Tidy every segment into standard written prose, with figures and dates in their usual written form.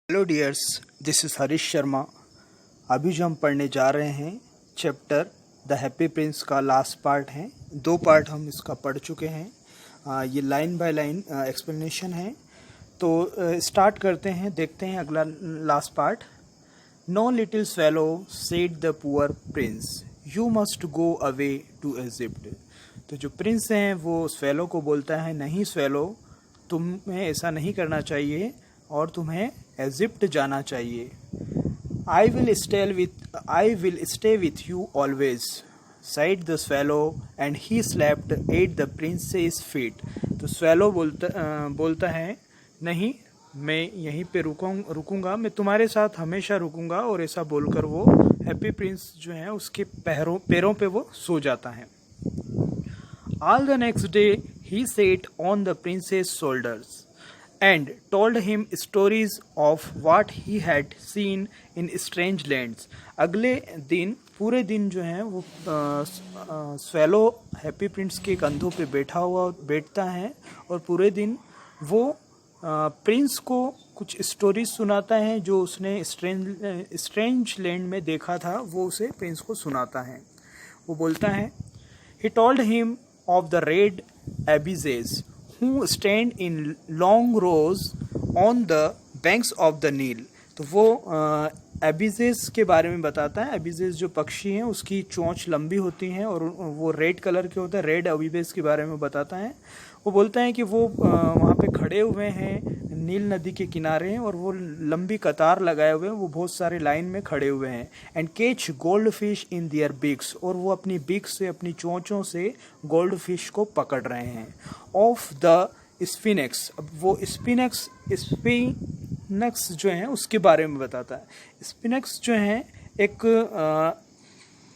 Hello dears, this is Harish Sharma. अभी जो हम पढ़ने जा रहे हैं चैप्टर द हैप्पी प्रिंस का लास्ट पार्ट है। 2 पार्ट हम इसका पढ़ चुके हैं। ये लाइन बाय लाइन एक्सप्लेनेशन है। तो स्टार्ट करते हैं, देखते हैं अगला last part. No little swallow said the poor prince, you must go away to Egypt. तो जो प्रिंस हैं वो स्वेलो को बोलता है, नहीं स्वेलो, तुम्हें ऐसा नहीं करना चाहिए और तुम्हें इजिप्ट जाना चाहिए। I will stay with you always, side the swallow and he slept at the princess feet. तो स्वेलो बोलता है, नहीं, मैं यहीं पे रुकूंगा, मैं तुम्हारे साथ हमेशा रुकूंगा। और ऐसा बोलकर वो हैप्पी प्रिंस जो है उसके पैरों पे वो सो जाता है। All the next day he sat on the prince's shoulders and told him stories of what he had seen in strange lands. अगले दिन पूरे दिन जो है वो स्वेलो हैप्पी प्रिंस के कंधों पे बैठता है और पूरे दिन वो प्रिंस को कुछ स्टोरीज सुनाता है जो उसने स्ट्रेंज लैंड में देखा था, वो उसे प्रिंस को सुनाता है। वो बोलता है, he told him of the red abysses who stand in long rows on the banks of the Nile. तो वो एबिजेस के बारे में बताता है। एबिजेस जो पक्षी हैं उसकी चोंच लंबी होती हैं और वो रेड कलर के होते हैं। रेड एबिजेस के बारे में बताता है। वो बोलता है कि वो वहाँ पे खड़े हुए हैं नील नदी के किनारे और वो लंबी कतार लगाए हुए हैं, वो बहुत सारे लाइन में खड़े हुए हैं। And catch goldfish in their beaks, और वो अपनी बिक्स से, अपनी चोंचों से गोल्ड फिश को पकड़ रहे हैं। ऑफ द स्पिनेक्स, अब वो स्पिनेक्स जो है उसके बारे में बताता है। स्पिनेक्स जो है एक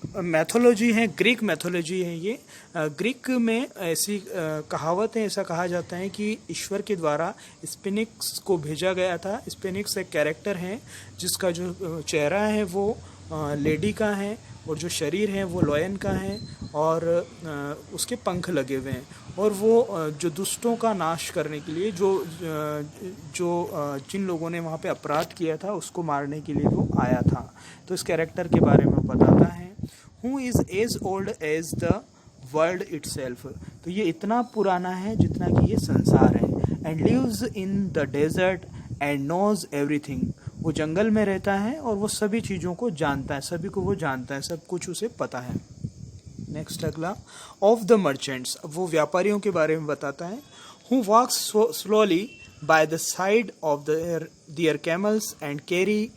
मैथोलॉजी है, ग्रीक मैथोलॉजी है ये। ग्रीक में ऐसी कहावत है, ऐसा कहा जाता है कि ईश्वर के द्वारा स्पिनिक्स को भेजा गया था। स्पिनिक्स एक कैरेक्टर है जिसका जो चेहरा है वो लेडी का है और जो शरीर है वो लॉयन का है और उसके पंख लगे हुए हैं। और वो जो दुष्टों का नाश करने के लिए जिन लोगों ने वहाँ पे अपराध किया था उसको मारने के लिए वो आया था। तो इस कैरेक्टर के बारे में बताता है। Who is as old as the world itself, तो ये इतना पुराना है जितना कि ये संसार है। And lives in the desert and knows everything, वो जंगल में रहता है और वो सभी चीज़ों को जानता है, सभी को वो जानता है, सब कुछ उसे पता है। नेक्स्ट अगला, ऑफ द मर्चेंट्स, वो व्यापारियों के बारे में बताता है। Who walks slowly by the side of their camels and carry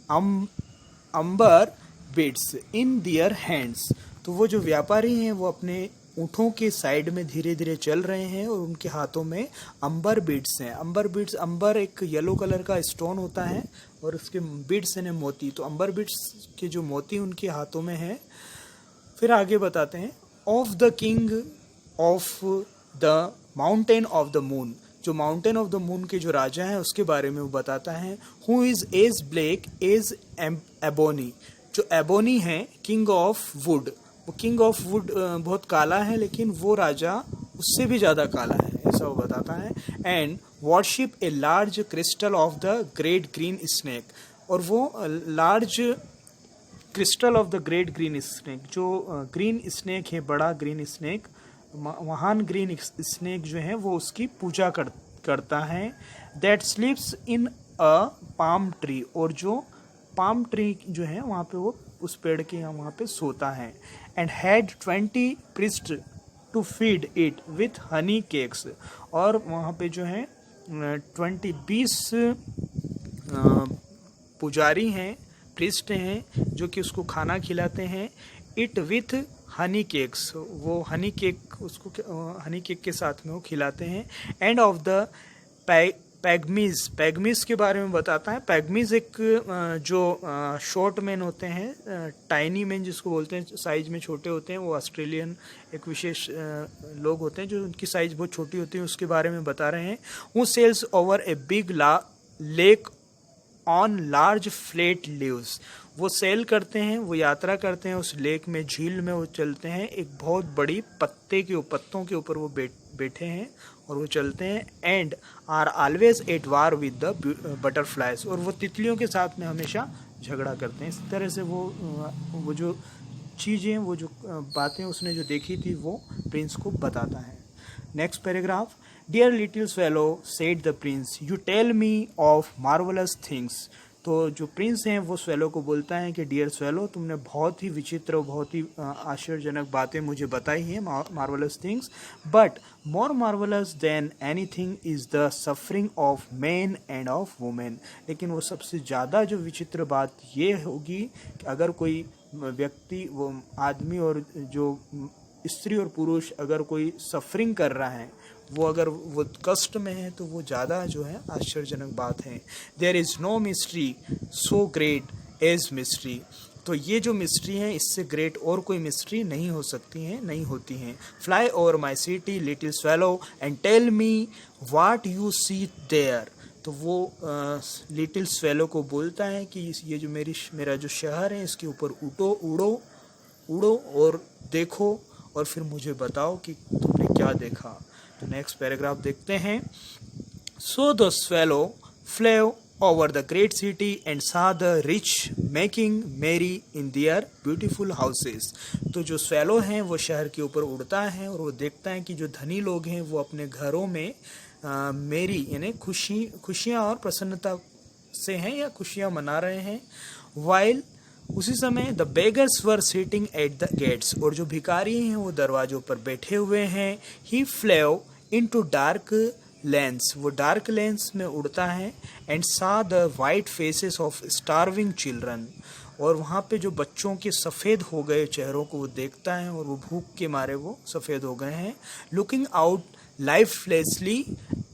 amber beads in their hands. तो वो जो व्यापारी हैं वो अपने ऊँटों के साइड में धीरे धीरे चल रहे हैं और उनके हाथों में अंबर बीड्स हैं। अंबर एक येलो कलर का स्टोन होता है और उसके बीड्स हैं मोती। तो अंबर बीड्स के जो मोती उनके हाथों में है। फिर आगे बताते हैं, of the king of the mountain of the moon, जो माउंटेन ऑफ द मून के जो राजा हैं उसके बारे में वो बताता है। Who is as black as ebony, जो एबोनी है किंग ऑफ वुड, वो किंग ऑफ वुड बहुत काला है लेकिन वो राजा उससे भी ज़्यादा काला है, ऐसा वो बताता है। And worship a large crystal of the great green snake, और वो large crystal of the great green snake, जो ग्रीन स्नेक है, बड़ा ग्रीन स्नेक, महान ग्रीन स्नेक जो है वो उसकी पूजा करता है। That स्लीप्स in a palm tree, और जो पाम ट्री जो है वहाँ पे वो उस पेड़ के वहाँ पे सोता है। And had 20 priest to feed it with honey cakes, और वहाँ पे जो है 20 पुजारी हैं, प्रिस्ट हैं जो कि उसको खाना खिलाते हैं। इट विथ हनी केक्स, वो हनी केक उसको हनी केक के साथ में वो खिलाते हैं। एंड ऑफ द पैगमीज के बारे में बताता है। पैगमीज एक जो शॉर्ट मैन होते हैं, टाइनी मैन जिसको बोलते हैं, साइज में छोटे होते हैं, वो ऑस्ट्रेलियन एक विशेष लोग होते हैं जो उनकी साइज बहुत छोटी होती है, उसके बारे में बता रहे हैं। वो sails over a big lake on large flat leaves, वो सेल करते हैं, वो यात्रा करते हैं उस लेक में, झील में वो चलते हैं, एक बहुत बड़ी पत्तों के ऊपर वो बैठे हैं और वो चलते हैं। And are always at war with the butterflies, और वो तितलियों के साथ में हमेशा झगड़ा करते हैं। इस तरह से वो जो चीज़ें, वो जो बातें उसने जो देखी थी वो प्रिंस को बताता है। Next paragraph, dear little swallow said the prince, you tell me of marvellous things. तो जो प्रिंस हैं वो स्वेलो को बोलता है कि डियर स्वेलो, तुमने बहुत ही विचित्र, बहुत ही आश्चर्यजनक बातें मुझे बताई हैं, marvellous things, but more marvellous than anything is the suffering of man end of women. लेकिन वो सबसे ज़्यादा जो विचित्र बात ये होगी कि अगर कोई व्यक्ति, वो आदमी और जो स्त्री और पुरुष अगर कोई सफरिंग कर रहा है, वो अगर वो कष्ट में है, तो वो ज़्यादा जो है आश्चर्यजनक बात है। There is no mystery so great as mystery. तो ये जो मिस्ट्री है, इससे ग्रेट और कोई मिस्ट्री नहीं हो सकती हैं, नहीं होती हैं। Fly over my city little swallow and tell me what you see there. तो वो लिटिल स्वेलो को बोलता है कि ये जो मेरा जो शहर है, इसके ऊपर उड़ो और देखो, और फिर मुझे बताओ कि तुमने क्या देखा। तो नेक्स्ट पैराग्राफ देखते हैं। So the swallow flew over the great city and saw the rich making merry in their beautiful houses. तो जो स्वेलो हैं वो शहर के ऊपर उड़ता है और वो देखता है कि जो धनी लोग हैं वो अपने घरों में मेरी यानी खुशियाँ और प्रसन्नता से हैं या खुशियाँ मना रहे हैं। वाइल उसी समय the beggars were sitting at the gates, और जो भिखारी हैं वो दरवाजों पर बैठे हुए हैं। ही फ्लेव इनटू डार्क लेंस, वो डार्क लेंस में उड़ता है। And saw the white faces of starving children, और वहाँ पे जो बच्चों के सफ़ेद हो गए चेहरों को वो देखता है और वो भूख के मारे वो सफ़ेद हो गए हैं। Looking out lifelessly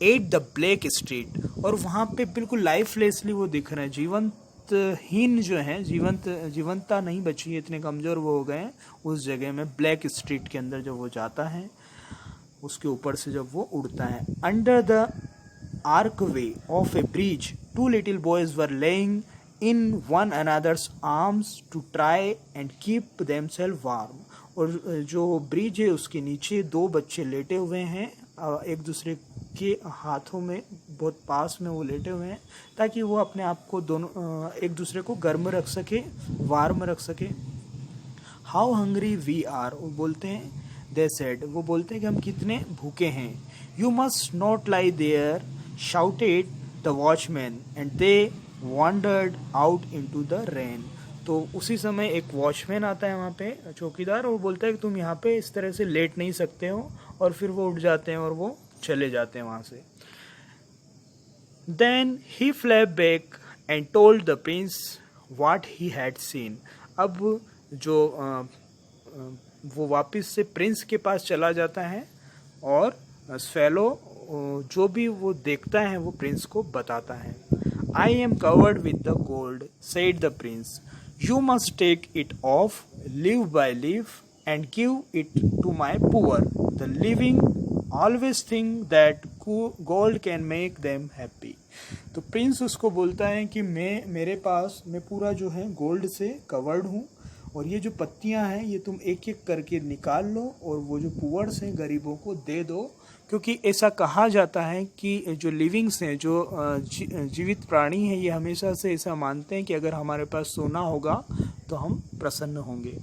at the black street, और वहाँ पे बिल्कुल लाइफलेसली वो दिख रहे हैं, जीवंतहीन जो हैं, जीवंतता नहीं बची है, इतने कमज़ोर वो हो गए हैं। उस जगह में ब्लैक स्ट्रीट के अंदर जब वो जाता है, उसके ऊपर से जब वो उड़ता है। Under the archway of a bridge two little boys were lying in one another's arms to try and keep themselves warm, और जो ब्रिज है उसके नीचे दो बच्चे लेटे हुए हैं, एक दूसरे के हाथों में बहुत पास में वो लेटे हुए हैं, ताकि वो अपने आप को दोनों एक दूसरे को गर्म रख सके, वार्म रख सके। हाउ हंग्री वी आर, वो बोलते हैं, दे सेड, वो बोलते हैं कि हम कितने भूखे हैं। You must not lie there shouted the watchman and they wandered out into the rain. तो उसी समय एक वॉचमैन आता है वहाँ पे, चौकीदार, और वो बोलता है कि तुम यहाँ पे इस तरह से लेट नहीं सकते हो, और फिर वो उठ जाते हैं और वो चले जाते हैं वहाँ से। Then he flew back and told the prince what he had seen. अब जो वो वापस से प्रिंस के पास चला जाता है और स्वेलो जो भी वो देखता है वो प्रिंस को बताता है। I am covered with the gold said the prince, you must take it off leaf by leaf and give it to my poor, the living always think that gold can make them happy. तो prince उसको बोलता है कि मैं पूरा जो है gold से कवर्ड हूँ, और ये जो पत्तियां हैं ये तुम एक एक करके निकाल लो और वो जो पुअर्स हैं गरीबों को दे दो, क्योंकि ऐसा कहा जाता है कि जो लिविंग्स हैं, जो जीवित प्राणी हैं, ये हमेशा से ऐसा मानते हैं कि अगर हमारे पास सोना होगा तो हम प्रसन्न होंगे।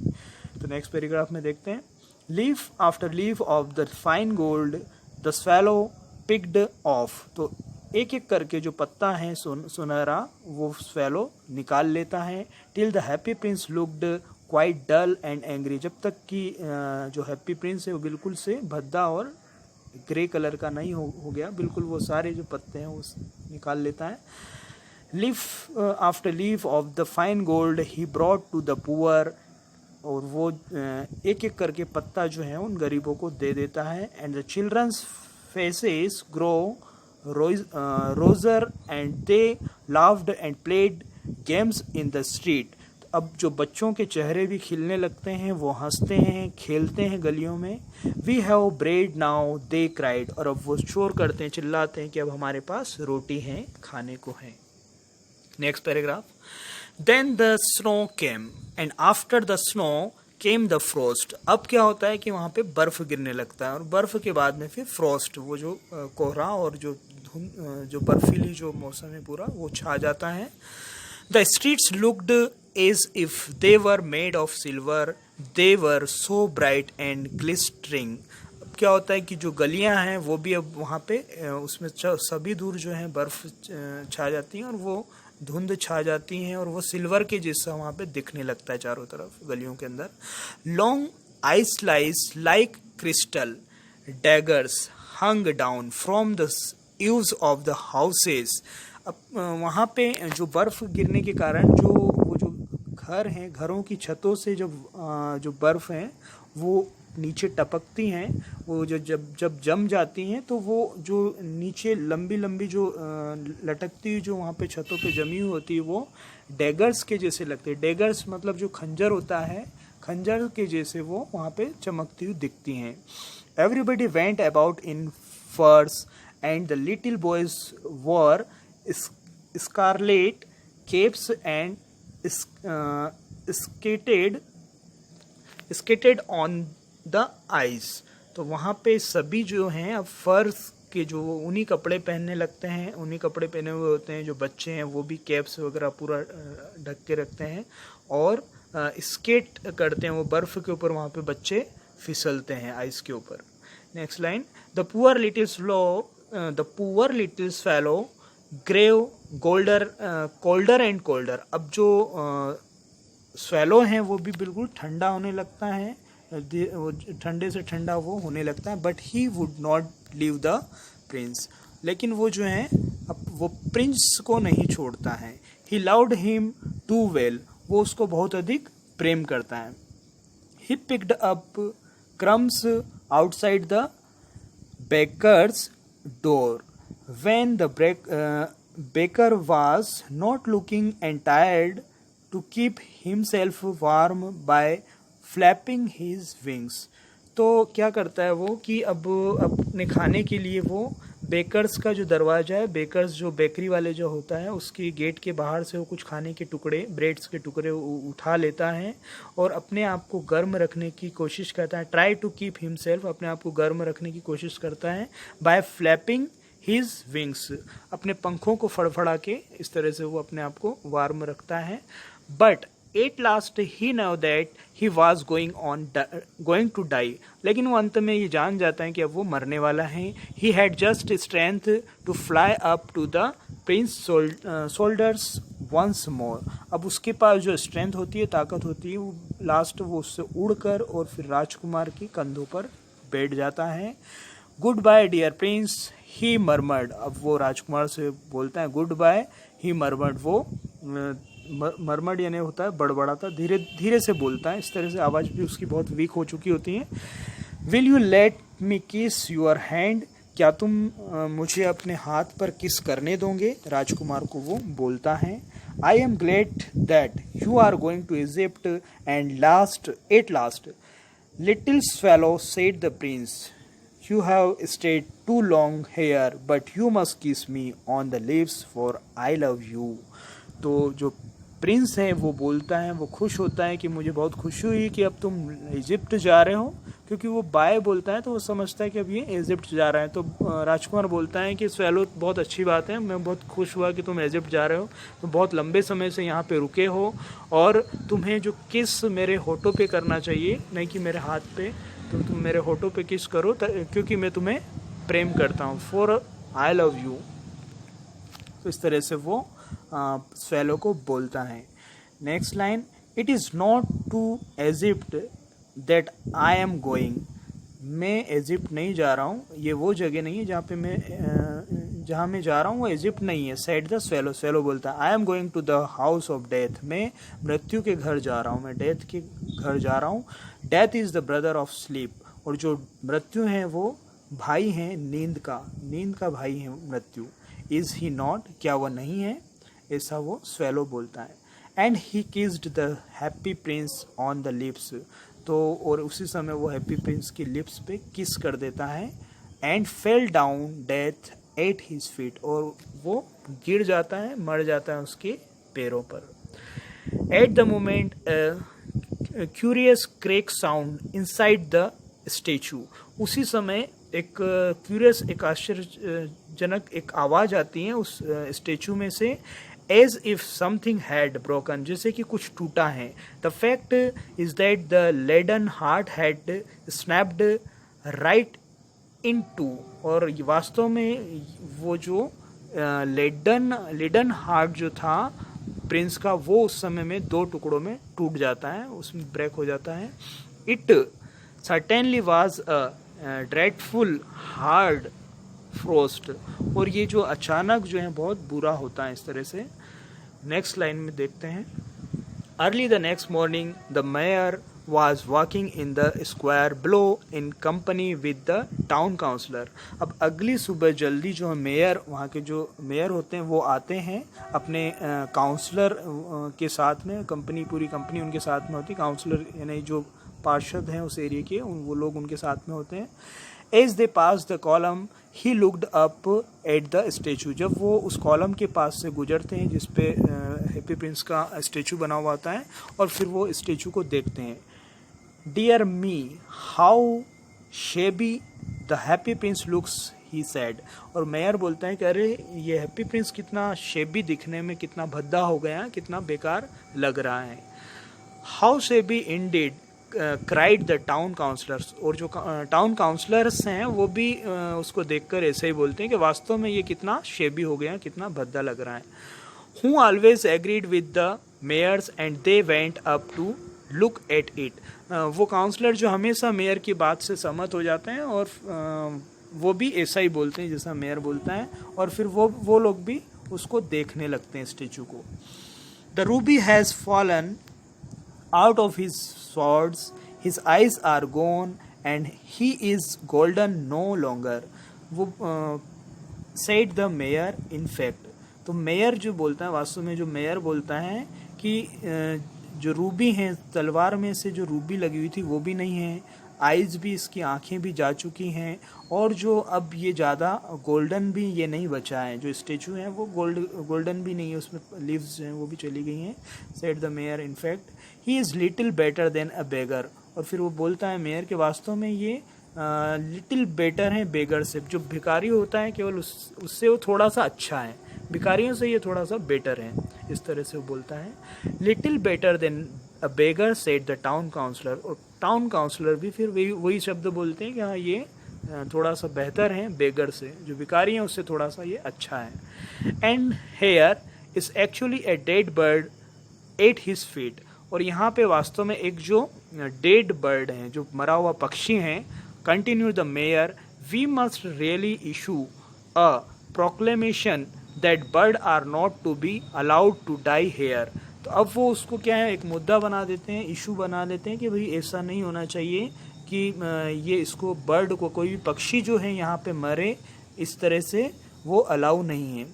तो नेक्स्ट पैराग्राफ में देखते हैं। Leaf after leaf of the fine gold the swallow picked of. तो एक एक करके जो पत्ता है सुनहरा वो स्वेलो निकाल लेता है। Till the happy prince looked quite dull and angry, जब तक कि जो हैप्पी प्रिंस है वो बिल्कुल से भद्दा और ग्रे कलर का नहीं हो गया, बिल्कुल वो सारे जो पत्ते हैं वो निकाल लेता है। Leaf after leaf of the fine gold he brought to the poor, और वो एक एक करके पत्ता जो है उन गरीबों को दे देता है। And the children's faces grow rosier and they laughed and played games in the street. अब जो बच्चों के चेहरे भी खिलने लगते हैं, वो हंसते हैं, खेलते हैं गलियों में। We have bread now they cried, और अब वो शोर करते हैं, चिल्लाते हैं कि अब हमारे पास रोटी है, खाने को है। Next paragraph, then the snow came and after the snow came the frost. अब क्या होता है कि वहाँ पे बर्फ गिरने लगता है और बर्फ के बाद में फिर फ्रोस्ट, वो जो कोहरा और जो जो बर्फीली जो मौसम है पूरा वो छा जाता है। The streets looked as if they were made of silver, they were so bright and glistering. अब क्या होता है कि जो गलियां हैं वो भी अब वहाँ पे उसमें सभी दूर जो है बर्फ छा जाती हैं और वो धुंध छा जाती हैं और वो सिल्वर के जैसा वहाँ पे दिखने लगता है चारों तरफ गलियों के अंदर। Long icicles like crystal, daggers hung down from the eaves of the houses. अब वहाँ पे जो बर्फ गिरने के कारण जो वो जो घर हैं, घरों की छतों से जो बर्फ हैं वो नीचे टपकती हैं, वो जो जब जम जाती हैं तो वो जो नीचे लंबी लंबी जो लटकती हुई जो वहाँ पे छतों पे जमी हुई होती है वो डैगर्स के जैसे लगते हैं। डैगर्स मतलब जो खंजर होता है, खंजर के जैसे वो वहाँ पे चमकती हुई दिखती हैं। Everybody went about in furs and the little boys wore scarlet capes and skated on the ice। तो वहाँ पे सभी जो हैं अब फर्स के जो उन्हीं कपड़े पहनने लगते हैं, उन्हीं कपड़े पहने हुए होते हैं। जो बच्चे हैं वो भी कैप्स वगैरह पूरा ढक के रखते हैं और स्केट करते हैं, वो बर्फ़ के ऊपर वहाँ पे बच्चे फिसलते हैं आइस के ऊपर। Next line, the poor little fellow grew colder and colder. अब जो स्वेलो हैं वो भी बिल्कुल ठंडा होने लगता है, वो ठंडे से ठंडा वो होने लगता है। But he would not leave the Prince, लेकिन वो जो है अब वो प्रिंस को नहीं छोड़ता है। He loved him too well, वो उसको बहुत अधिक प्रेम करता है। He picked up crumbs outside the baker's door when the baker was not looking and tired to keep himself warm by flapping his wings। तो क्या करता है वो कि अब अपने खाने के लिए वो बेकर्स का जो दरवाज़ा है, बेकर्स जो बेकरी वाले जो होता है उसकी गेट के बाहर से वो कुछ खाने के टुकड़े, ब्रेड्स के टुकड़े उठा लेता है और अपने आप को गर्म रखने की कोशिश करता है। ट्राई टू कीप हिमसेल्फ, अपने आप को गर्म रखने की कोशिश करता है। बाय फ्लैपिंग हिज विंग्स, अपने पंखों को फड़फड़ा के इस तरह से वो अपने आप को वार्म रखता है। But at last he knew that he was going to die, लेकिन वो अंत में ये जान जाता है कि अब वो मरने वाला है। He had just strength to fly up to the prince shoulders once more. अब उसके पास जो स्ट्रेंथ होती है, ताकत होती है, वो लास्ट वो उससे उड़कर और फिर राजकुमार के कंधों पर बैठ जाता है। गुड बाय डियर प्रिंस ही मरमर्ड, अब वो राजकुमार से बोलता है गुड बाय। ही मरमर्ड, वो मरमर्ड यानी होता है बड़बड़ाता, धीरे धीरे से बोलता है, इस तरह से आवाज़ भी उसकी बहुत वीक हो चुकी होती है। विल यू लेट मी किस योर हैंड, क्या तुम मुझे अपने हाथ पर किस करने दोगे, राजकुमार को वो बोलता है। I am glad that you are going to Egypt and at last little swallow said the prince, you have stayed too long here but you must kiss me on the lips for I love you। तो जो Prince है वो बोलता है, वो खुश होता है कि मुझे बहुत खुशी हुई कि अब तुम इजिप्ट जा रहे हो, क्योंकि वो बाय बोलता है तो वो समझता है कि अब ये इजिप्ट जा रहा है। तो राजकुमार बोलता है कि स्वेलो बहुत अच्छी बात है, मैं बहुत खुश हुआ कि तुम इजिप्ट जा रहे हो, तुम बहुत लंबे समय से यहाँ पे रुके हो और तुम्हें जो किस मेरे होठों पे करना चाहिए, नहीं कि मेरे हाथ पे, तो तुम मेरे होठों पे किस करो क्योंकि मैं तुम्हें प्रेम करता हूँ, फॉर आई लव यू। तो इस तरह से वो स्वेलो को बोलता है। Next line, it is not to Egypt that I am going, मैं इजिप्ट नहीं जा रहा हूँ, ये वो जगह नहीं है जहाँ मैं जा रहा हूँ वो इजिप्ट नहीं है। सेड द स्वेलो, स्वेलो बोलता है I am going to the house of death, मैं मृत्यु के घर जा रहा हूँ, मैं डेथ के घर जा रहा हूँ। Death is the brother of sleep, और जो मृत्यु है वो भाई हैं नींद का भाई है मृत्यु। इज़ ही नॉट, क्या वह नहीं है, ऐसा वो स्वेलो बोलता है। And he kissed the happy Prince on the lips, तो और उसी समय वो हैप्पी प्रिंस की लिप्स पे किस कर देता है। And fell down death at his feet, और वो गिर जाता है, मर जाता है उसके पैरों पर. At the moment curious crack sound inside the statue. उसी समय एक क्यूरियस, एक आश्चर्यजनक एक आवाज आती है उस स्टेचू में से, as if something had broken, जैसे कि कुछ टूटा है. The fact is that the leaden heart had snapped right in two. और वास्तव में वो जो लेडन हार्ट जो था प्रिंस का, वो उस समय में दो टुकड़ों में टूट जाता है, उसमें ब्रेक हो जाता है. It certainly was a dreadful hard frost. और ये जो अचानक जो है बहुत बुरा होता है इस तरह से. नेक्स्ट लाइन में देखते हैं. Early the next morning the mayor was walking in the square below in company with the town councillor. अब अगली सुबह जल्दी जो मेयर, वहाँ के जो मेयर होते हैं वो आते हैं अपने काउंसलर के साथ में. कंपनी, पूरी कंपनी उनके साथ में होती है. काउंसलर यानी जो पार्षद हैं उस एरिया के, वो लोग उनके साथ में होते हैं. As they passed the column he looked up at the statue. जब वो उस कॉलम के पास से गुजरते हैं जिसपे हैप्पी प्रिंस का स्टेचू बना हुआ होता है, और फिर वो स्टेचू को देखते हैं. Dear me, how shabby the happy prince looks, he said. और मेयर बोलता है कि अरे ये हैप्पी प्रिंस कितना शेबी दिखने में, कितना भद्दा हो गया, कितना बेकार लग रहा है. How shabby indeed, cried the town councillors. और जो टाउन काउंसलर्स हैं वो भी उसको देखकर ऐसे ही बोलते हैं कि वास्तव में ये कितना शेबी हो गया, कितना भद्दा लग रहा है. Who always agreed with the mayors and they went up to look at it. वो काउंसलर जो हमेशा मेयर की बात से सहमत हो जाते हैं, और वो भी ऐसा ही बोलते हैं जैसा मेयर बोलता है, और फिर वो लोग भी उसको देखने लगते हैं स्टेचू को. The ruby has fallen out of his swords, his eyes are gone and he is golden no longer. वो said the mayor in fact. तो मेयर जो बोलता है, वास्तव में जो मेयर बोलता है कि जो रूबी हैं, तलवार में से जो रूबी लगी हुई थी वो भी नहीं है, आइज़ भी, इसकी आंखें भी जा चुकी हैं, और जो अब ये ज़्यादा गोल्डन भी ये नहीं बचा है. जो स्टेचू है वो गोल्डन भी नहीं है, उसमें लीव्स हैं वो भी चली गई हैं. Said the mayor in fact he is little better than a beggar. और फिर वो बोलता है मेयर के वास्तव में ये लिटिल बेटर है बेगर से. जो भिखारी होता है केवल उससे वो थोड़ा सा अच्छा है, भिखारियों से ये थोड़ा सा बेटर है, इस तरह से वो बोलता है. Little better than a beggar said the town councillor. और टाउन काउंसलर भी फिर वही शब्द बोलते हैं कि हाँ ये थोड़ा सा बेहतर है बेगर से, जो भिखारी हैं उससे थोड़ा सा ये अच्छा है. And here is actually a dead bird at his feet. और यहाँ पे वास्तव में एक जो डेड बर्ड है, जो मरा हुआ पक्षी हैं. Continued the mayor, we must really issue a proclamation that bird are not to be allowed to die here. तो अब वो उसको क्या है, एक मुद्दा बना देते हैं, इशू बना देते हैं कि भाई ऐसा नहीं होना चाहिए कि ये इसको, बर्ड को, कोई भी पक्षी जो है यहाँ पे मरे, इस तरह से वो अलाउ नहीं है.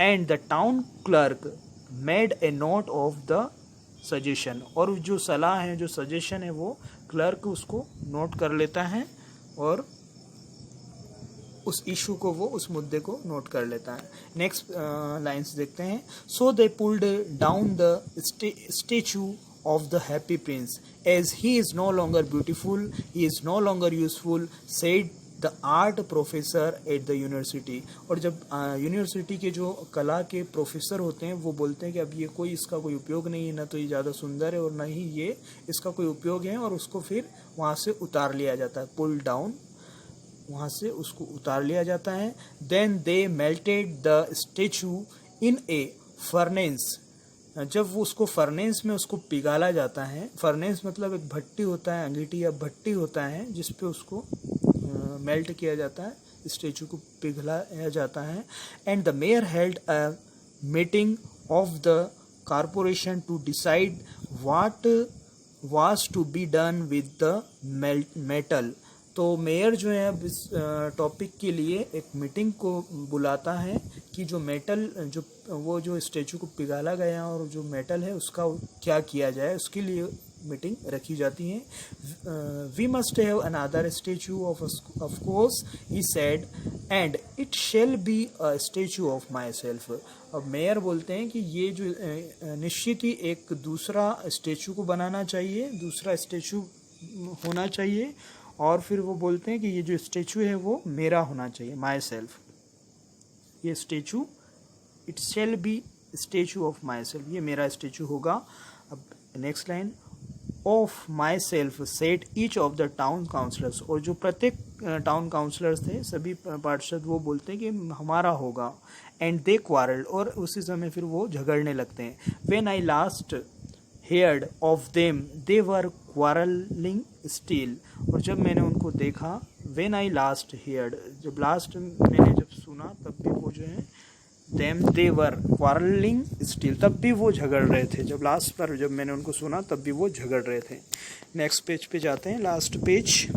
And the town clerk made a note of the suggestion. और जो सलाह है, जो सजेशन है, वो क्लर्क उसको नोट कर लेता है और उस इशू को, वो उस मुद्दे को नोट कर लेता है. नेक्स्ट लाइंस देखते हैं. So they pulled down the statue of the happy prince as he is no longer beautiful, he is no longer useful, said the art professor at the university. और जब university के जो कला के professor होते हैं वो बोलते हैं कि अब ये कोई, इसका कोई उपयोग नहीं है, ना तो ये ज़्यादा सुंदर है और ना ही ये इसका कोई उपयोग है, और उसको फिर वहाँ से उतार लिया जाता है. पुल डाउन, वहाँ से उसको उतार लिया जाता है. Then they melted the statue in a furnace. जब वो उसको फर्नेस में उसको पिघाला जाता है, फर्नेस मतलब एक भट्टी होता है, अंगीठी या भट्टी होता है जिस पे उसको मेल्ट किया जाता है, स्टेचू को पिघलाया जाता है. And the mayor held a meeting of the corporation to decide what was to be done with the metal. तो मेयर जो है अब इस टॉपिक के लिए एक मीटिंग को बुलाता है कि जो मेटल, जो वो जो स्टेचू को पिघाला गया और जो मेटल है उसका क्या किया जाए. उसके लिए मीटिंग रखी जाती हैं। We must have another statue of course he said, and it shall be a statue of myself. अब मेयर बोलते हैं कि ये जो निश्चित ही एक दूसरा स्टेचू को बनाना चाहिए, दूसरा स्टेचू होना चाहिए, और फिर वो बोलते हैं कि ये जो स्टेचू है वो मेरा होना चाहिए, माई सेल्फ। ये statue it shall be statue of myself, ये मेरा स्टेचू होगा। अब next line, of myself said each of the town councillors, और जो प्रत्येक टाउन काउंसलर्स थे, सभी पार्षद, वो बोलते हैं कि हमारा होगा। एंड दे क्वारल्ड, और उसी समय फिर वो झगड़ने लगते हैं। When I last heard of them they were quarrelling still, और जब मैंने उनको देखा, व्हेन आई लास्ट हेयर्ड, जब लास्ट मैंने जब सुना, तब भी वो जो है them they were quarrelling still, तब भी वो झगड़ रहे थे। जब लास्ट पर जब मैंने उनको सुना, तब भी वो झगड़ रहे थे। नेक्स्ट पेज पे जाते हैं, last page.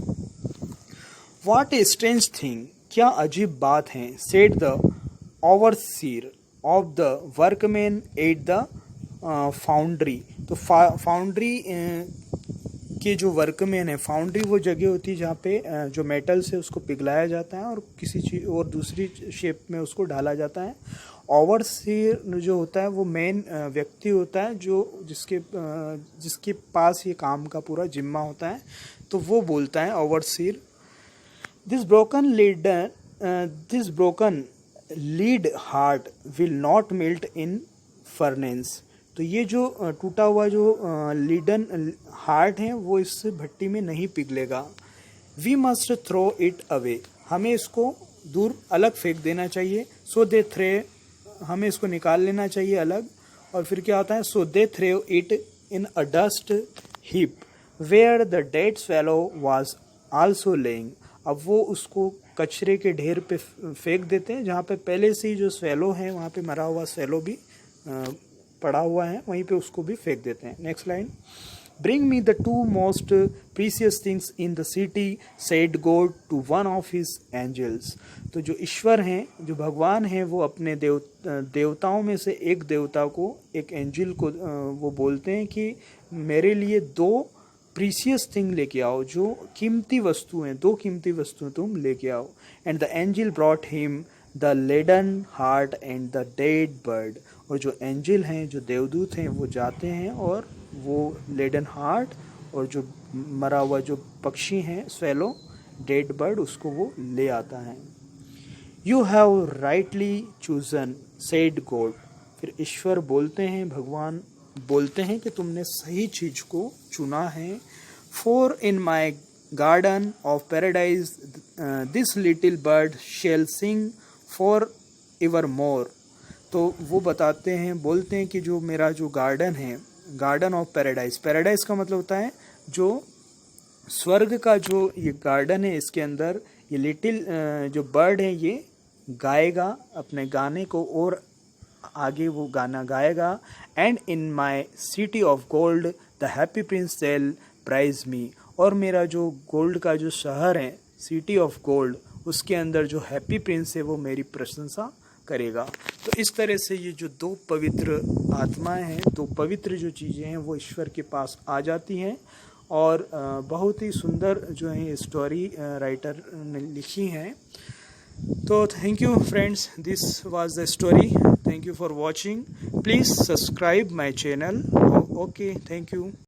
What a strange thing, क्या अजीब बात है, said the overseer of the workman at the foundry. तो फाउंड्री के जो वर्कमैन है, फाउंड्री वो जगह होती है जहाँ पे जो मेटल से उसको पिघलाया जाता है और किसी चीज़ और दूसरी शेप में उसको डाला जाता है। ओवरसीयर जो होता है वो मेन व्यक्ति होता है जो जिसके पास ये काम का पूरा जिम्मा होता है, तो वो बोलता है overseer. This broken lead heart will not melt in furnace. तो ये जो टूटा हुआ जो लीडन हार्ट है वो इस भट्टी में नहीं पिघलेगा। We must throw it away, हमें इसको दूर अलग फेंक देना चाहिए। सो दे थ्रे, हमें इसको निकाल लेना चाहिए अलग। और फिर क्या होता है, so they threw it in a dust heap where the dead swallow was also lying. अब वो उसको कचरे के ढेर पे फेंक देते हैं, जहाँ पे पहले से ही जो स्वेलो है वहाँ पे मरा हुआ स्वेलो भी पड़ा हुआ है, वहीं पे उसको भी फेंक देते हैं। Next line, bring me the two most precious things in the city said God to one of his angels. तो जो ईश्वर हैं, जो भगवान हैं, वो अपने देवताओं में से एक देवता को, एक एंजल को वो बोलते हैं कि मेरे लिए दो प्रीसियस थिंग लेके आओ, जो कीमती वस्तुएं, दो कीमती वस्तुएं तुम लेके आओ। And the angel brought him the leaden heart and the dead bird. और जो एंजल हैं, जो देवदूत हैं, वो जाते हैं और वो लेडन हार्ट और जो मरा हुआ जो पक्षी हैं, स्वेलो, डेड बर्ड, उसको वो ले आता है। You have rightly chosen said God. फिर ईश्वर बोलते हैं, भगवान बोलते हैं कि तुमने सही चीज को चुना है। For in my garden of paradise this little bird shall sing for ever more. तो वो बताते हैं, बोलते हैं कि जो मेरा जो गार्डन है, गार्डन ऑफ पैराडाइज, पैराडाइज का मतलब होता है जो स्वर्ग का जो ये गार्डन है, इसके अंदर ये लिटिल जो बर्ड है ये गाएगा अपने गाने को और आगे वो गाना गाएगा। And in my city of gold the happy prince shall praise me. और मेरा जो गोल्ड का जो शहर है, सिटी ऑफ गोल्ड, उसके अंदर जो हैप्पी प्रिंस है वो मेरी प्रशंसा करेगा। तो इस तरह से ये जो दो पवित्र आत्माएं हैं, दो पवित्र जो चीज़ें हैं, वो ईश्वर के पास आ जाती हैं। और बहुत ही सुंदर जो है स्टोरी राइटर ने लिखी है। तो thank you friends, this was the story. Thank you for watching. Please subscribe my channel. Okay, thank you.